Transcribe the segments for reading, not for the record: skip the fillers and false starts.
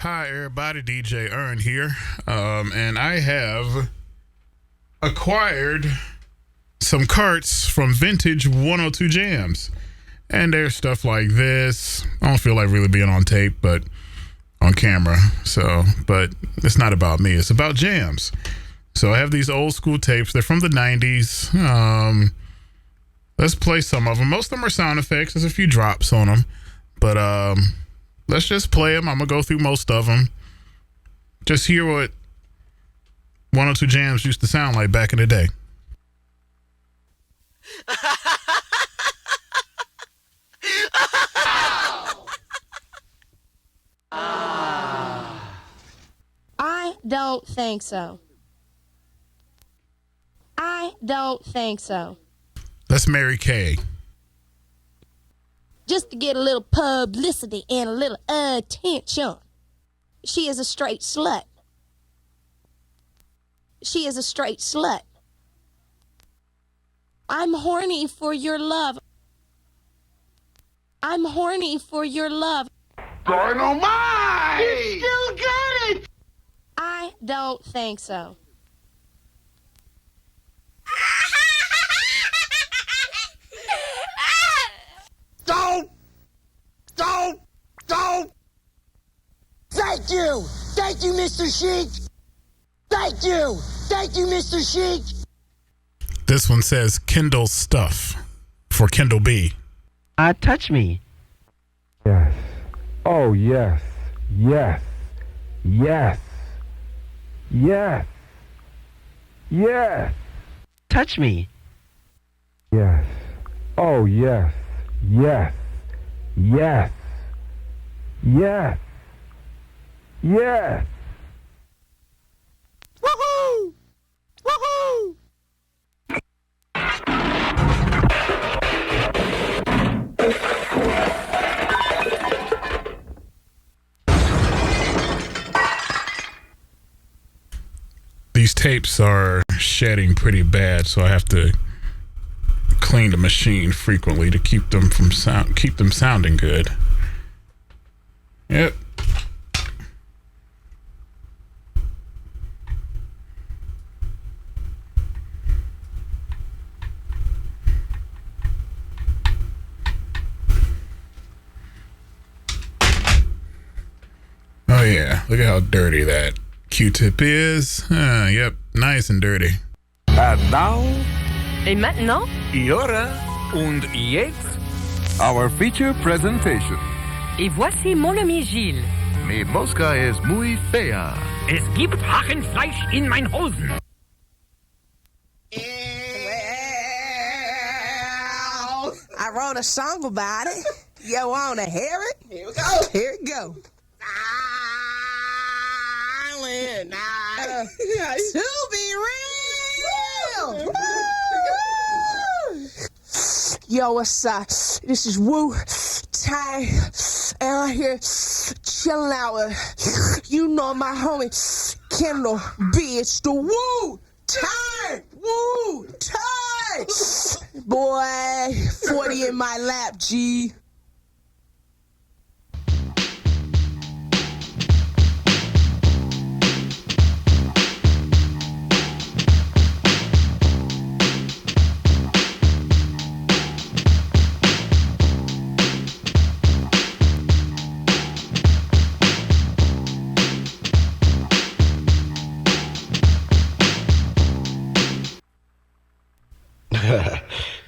Hi, everybody. DJ Earn here. And I have acquired some carts from Vintage 102 Jamz. And there's stuff like this. I don't feel like really being on tape, but on camera. But it's not about me. It's about Jamz. So I have these old school tapes. They're from the 90s. Let's play some of them. Most of them are sound effects. There's a few drops on them. But let's just play them. I'm going to go through most of them. Just hear what 102 Jamz used to sound like back in the day. I don't think so. I don't think so. That's Mary K. Just to get a little publicity and a little attention. She is a straight slut. She is a straight slut. I'm horny for your love. I'm horny for your love. Dynamite! You still got it! I don't think so. Don't! Thank you! Thank you, Mr. Sheik! Thank you! Thank you, Mr. Sheik! This one says Kendall Stuff for Kendall B. Touch me. Yes. Oh, yes. Yes. Yes. Yes. Yes. Touch me. Yes. Oh, yes. Yes. Yes. Yes. Yes. Woohoo! Woohoo! These tapes are shedding pretty bad, so I have to clean the machine frequently to keep them sounding good. Yep. Oh yeah, look at how dirty that Q-tip is. Yep, nice and dirty. And now, Et maintenant, y ahora, und jetzt, our feature presentation. et voici mon ami Gilles. Mi mosca es muy fea. Es gibt Hachenfleisch in mein Hosen. I wrote a song about it. You wanna hear it? Here we go. Here it go. Island night. To be real. Yo, what's up? This is Wu Tang, and I'm here chilling out with, you know, my homie Kendall B. It's the Wu Tang. Wu Tang. Boy, 40 in my lap, G.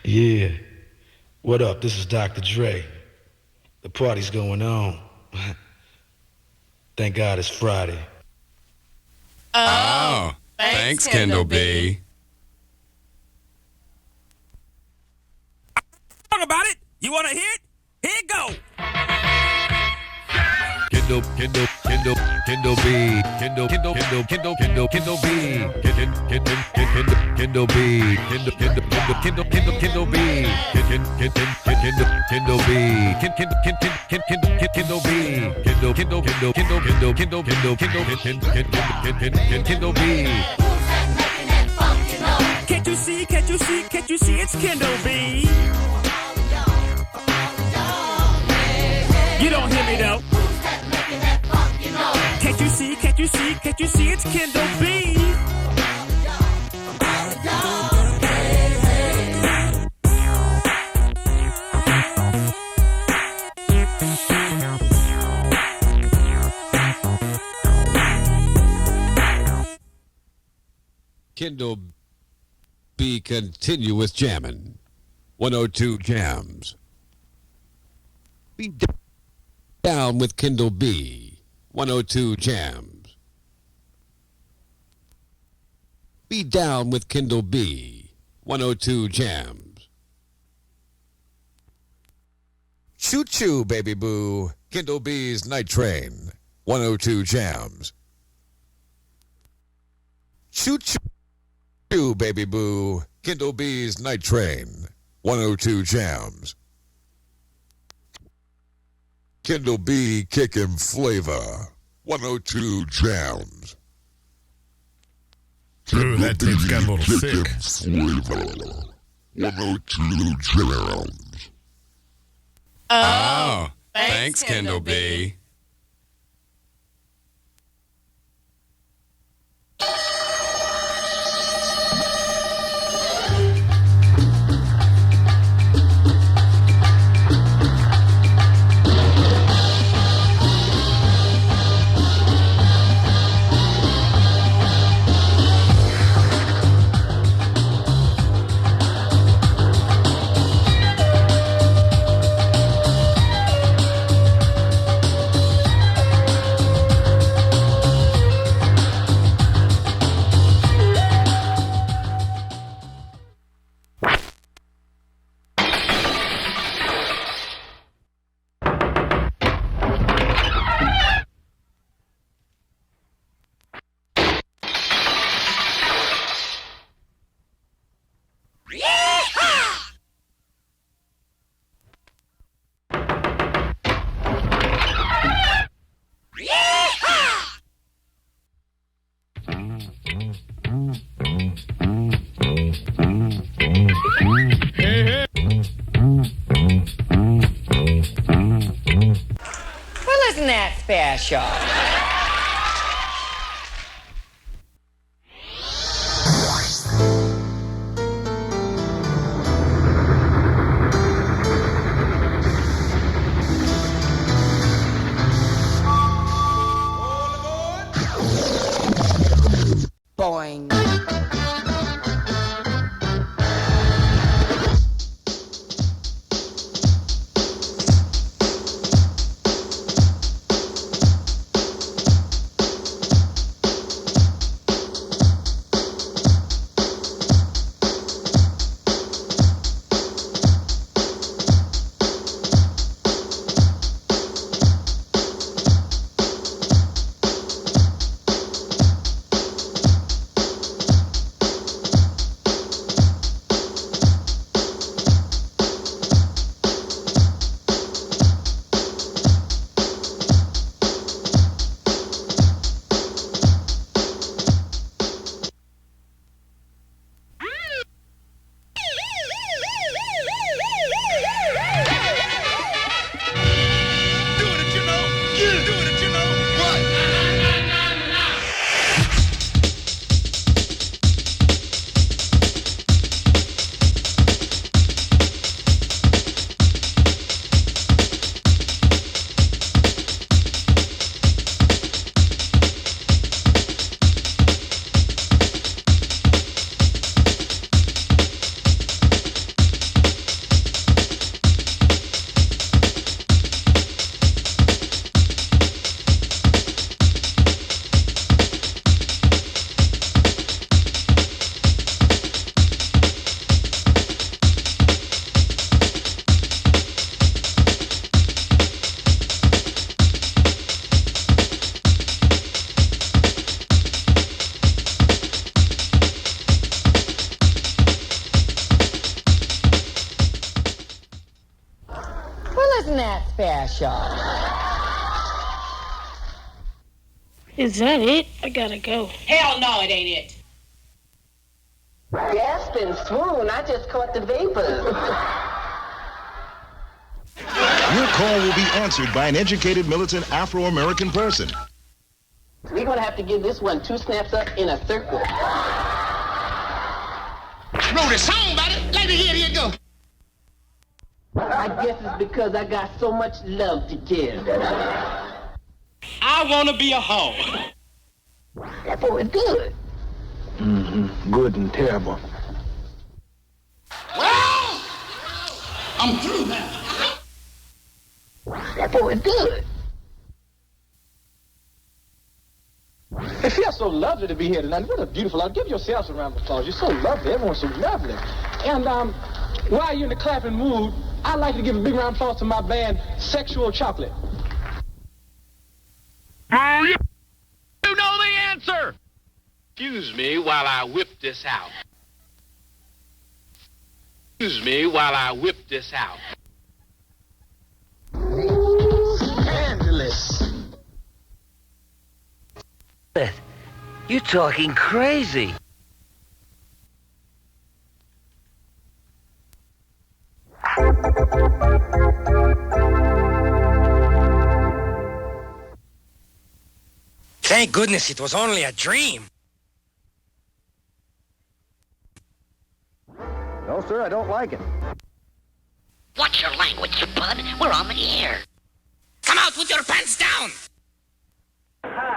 Yeah. What up? This is Dr. Dre. The party's going on. Thank God it's Friday. Oh, thanks, Kendall B. Talk about it. You want to hear it? Here it go. Kendall B. Kendall B. Kendall B. Kendall B. Kendall B. Kendall B. Kendall B. Kendall B. Can't you see? Can't you see? Can't you see? It's Kendall B. You don't hear me though. can't you see, can't you see, can't you see, it's Kendall B. Kendall B continue with jamming. 102 Jamz. Be down with Kendall B. 102 Jamz. Be down with Kendall B. 102 Jamz. Choo choo, baby boo. Kendall B's Night Train. 102 Jamz. Choo choo, baby boo. Kendall B's Night Train. 102 Jamz. Kendall B kicking flavor. 102 Jamz. Ooh, that tape's got a little sick. Flavor. 102 Jamz. Oh, thanks, Kendall B. Isn't that special? Boing. Isn't that special? Is that it? I gotta go. Hell no, it ain't it. Gasp and swoon, I just caught the vapors. Your call will be answered by an educated, militant Afro-American person. We're gonna have to give this one 2 snaps up in a circle. Wrote a song about it. Let me hear it go. I guess it's because I got so much love to give. I wanna be a hoe. That boy is good. Mm-hmm. Good and terrible. Well, I'm through now. That boy is good. It feels so lovely to be here tonight. What a beautiful, give yourselves a round of applause. You're so lovely. Everyone's so lovely. And while you're in the clapping mood, I'd like to give a big round of applause to my band, Sexual Chocolate. You know the answer! Excuse me while I whip this out. Excuse me while I whip this out. Scandalous. You talking crazy. Thank goodness it was only a dream. No, sir, I don't like it. Watch your language, you bud. We're on the air. Come out with your pants down.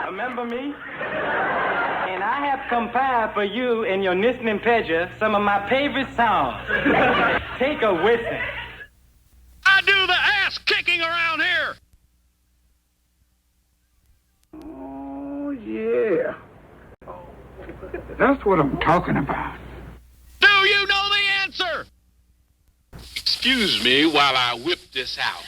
Remember me? And I have compiled for you in your listening pleasure some of my favorite songs. Take a listen. I do the ass kicking around here. Oh, yeah. That's what I'm talking about. Do you know the answer? Excuse me while I whip this out.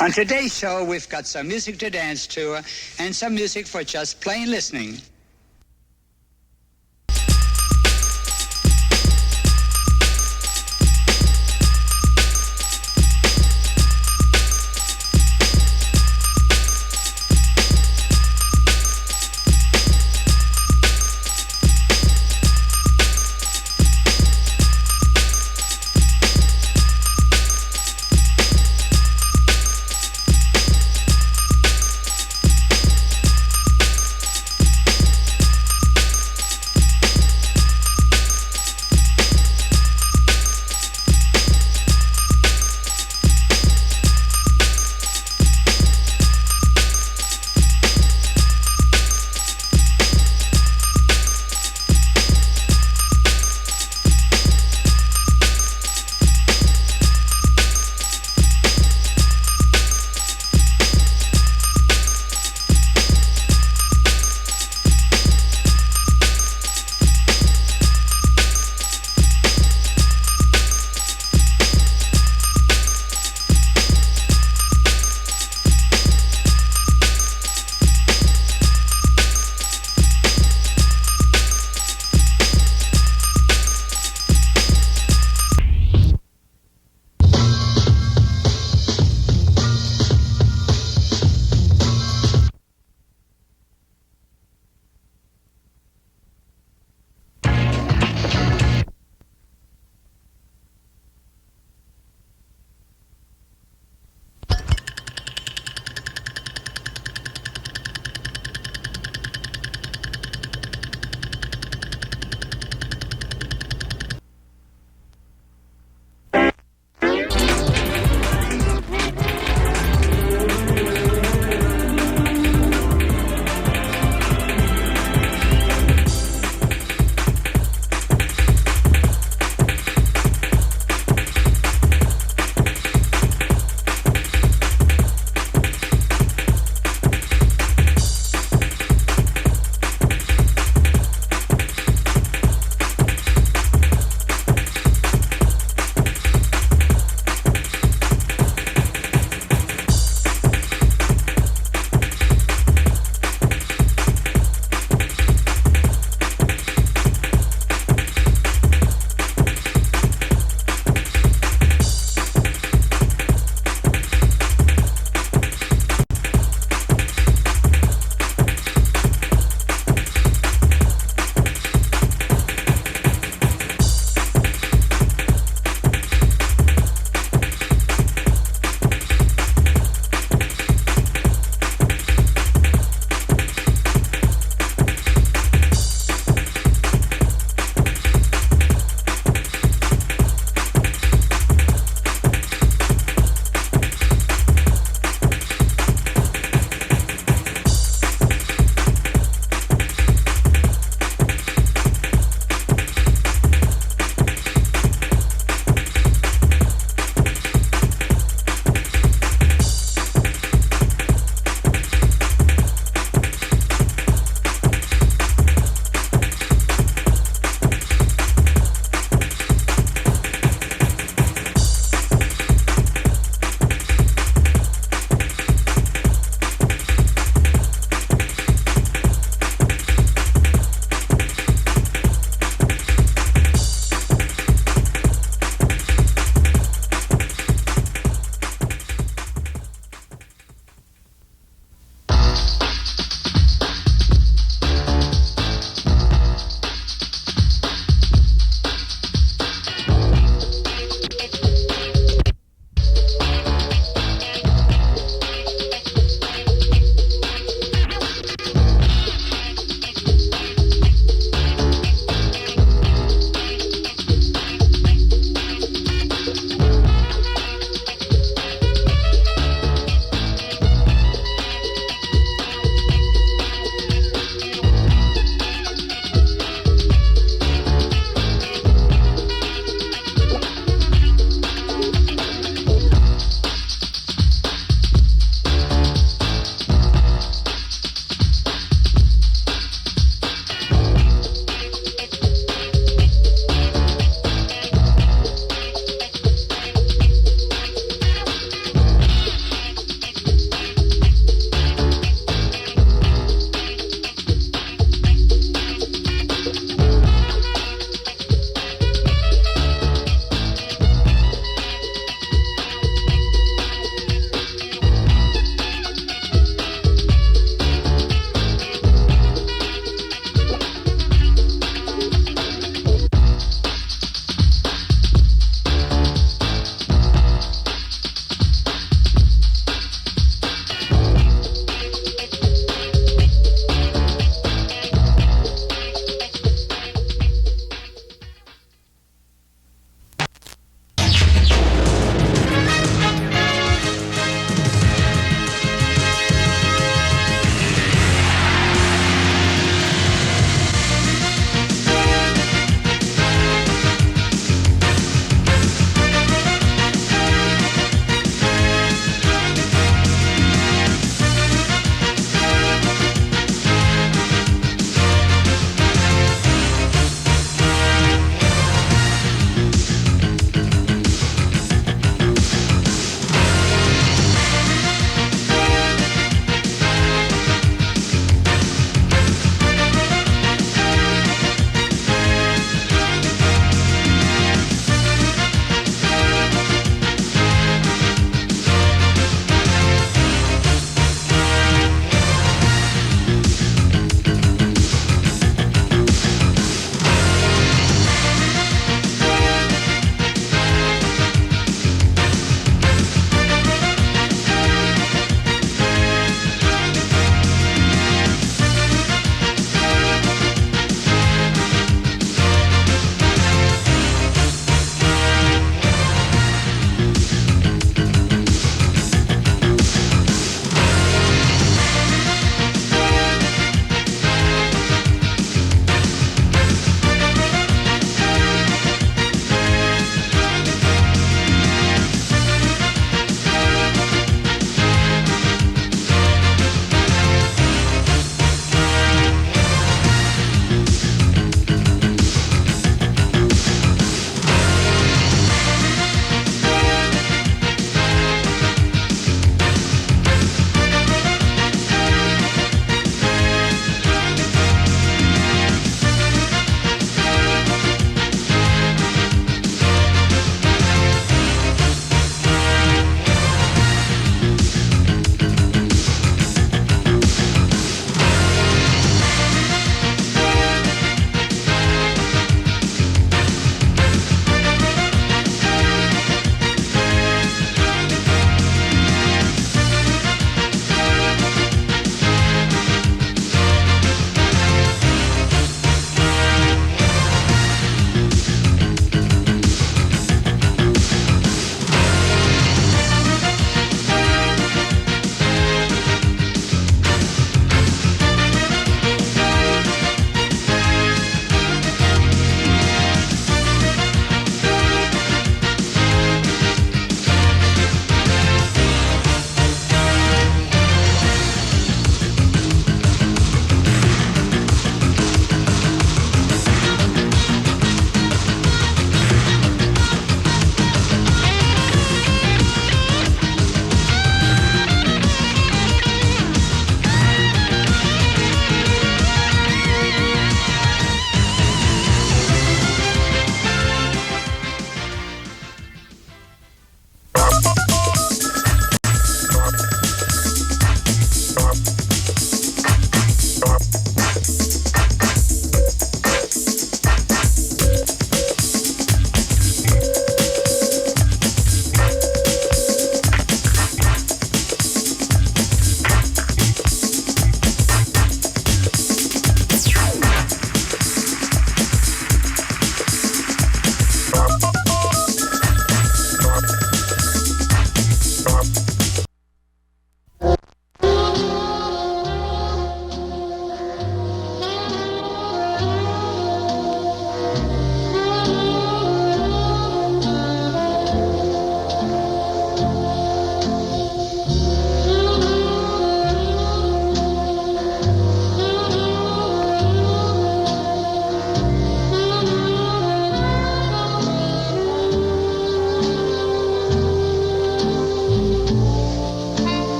On today's show, we've got some music to dance to and some music for just plain listening.